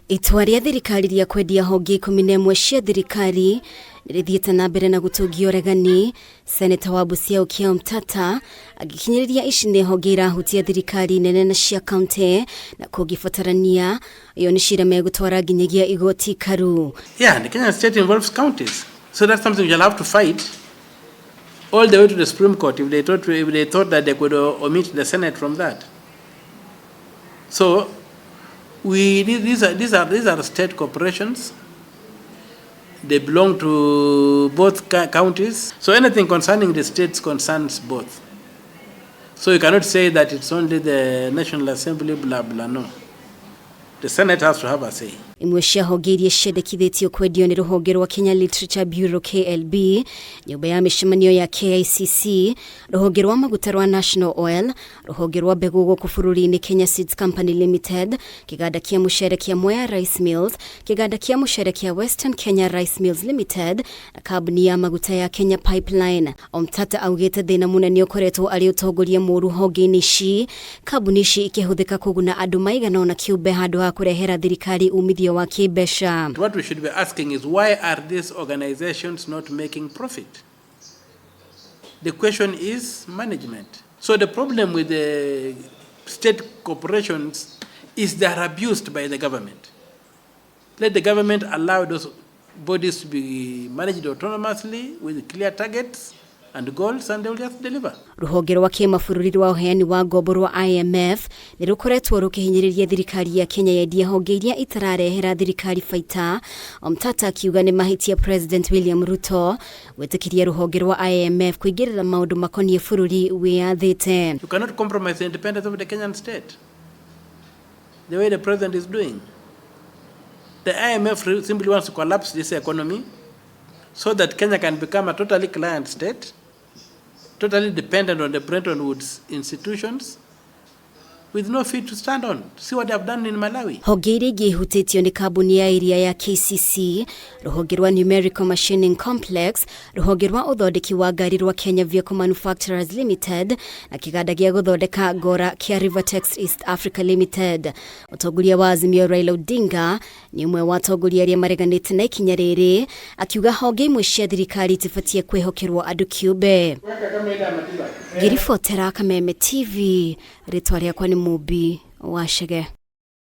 Itua ria thirikari ria kwendia honge 11 cia thirikari nirithiete na mbere na gutungio regani. Seneta wa BUSIA Omtatah agikinyiriria ici ni honge irahutia thirikari nene na cia county na kugibatarania iyo ni cira megutwara nginyagia igoti karu. Yeah, the Kenyan state involves counties, so that's something you'll have to fight all the way to the Supreme Court if they thought that they could omit the Senate from that. So these are state corporations. They belong to both counties. So anything concerning the states concerns both. So you cannot say that it's only the National Assembly, blah, blah, no. The Senate has to have a say. Imwe cia honge iria ciendekithĩtio kwendio nĩ rũhonge rwa Kenya Literature Bureau KLB, nyũmba ya mĩcemanio ya KICC, rũhonge rwa maguta rwa National Oil, rũhonge rwa mbegũ gũkũ bũrũri-inĩ Kenya Seeds Company Limited, kĩganda kĩa mũcere kĩa Mwea Rice Mills, kĩganda kĩa mũcere kĩa Western Kenya Rice Mills Limited, na kambuni ya maguta ya Kenya Pipeline. Omtatah augĩte thĩna mũnene ũkoretwo arĩ ũtongoria mũru honge-inĩ ici, kambuni ici ikĩhũthĩka kũguna andũ maigana ona kĩũmbe handũ ha kũrehera thirikari umithio wa KIMBECA. What we should be asking is, why are these organizations not making profit? The question is management. So the problem with the state corporations is they are abused by the government. Let the government allow those bodies to be managed autonomously with clear targets and goals, and they will just deliver. Rũhonge rwa kĩmabũrũri rwa ũheani wa ngombo rwa IMF nĩ rũkoretwo rũkĩhinyĩrĩria thirikari ya Kenya yendia honge iria itararehera thirikari baita. Omtatah akiuga nĩ mahĩtia President William Ruto gwĩtĩkĩria rũhonge rwa IMF kũingĩrĩra maũndũ makoniĩ bũrũri wĩyathĩte. You cannot compromise the independence of the Kenyan state the way the president is doing. The IMF simply wants to collapse this economy so that Kenya can become a totally client state, totally dependent on the Bretton Woods institutions, with no feet to stand on. See what they have done in Malawi. Honge iria ingĩhutĩtio nĩ kambuni ya iria ya KCC, rũhonge rwa Numerical Machining Complex, rũhonge rwa ũthondeki wa ngari rwa Kenya Vehicle Manufacturers Limited, na kĩganda gĩa gũthondeka ngora kĩa Rivertex East Africa Limited. Mũtongoria wa Azimio Raila Odinga nĩ ũmwe wa atongoria arĩa mareganĩte na ikinya rĩrĩ, akiuga honge imwe cia thirikari itibatie kwĩhokerwo andũ kĩũmbe. Ngĩribotera Kameme TV, rĩtwa rĩakwa nĩ Mũmbi wa Chege.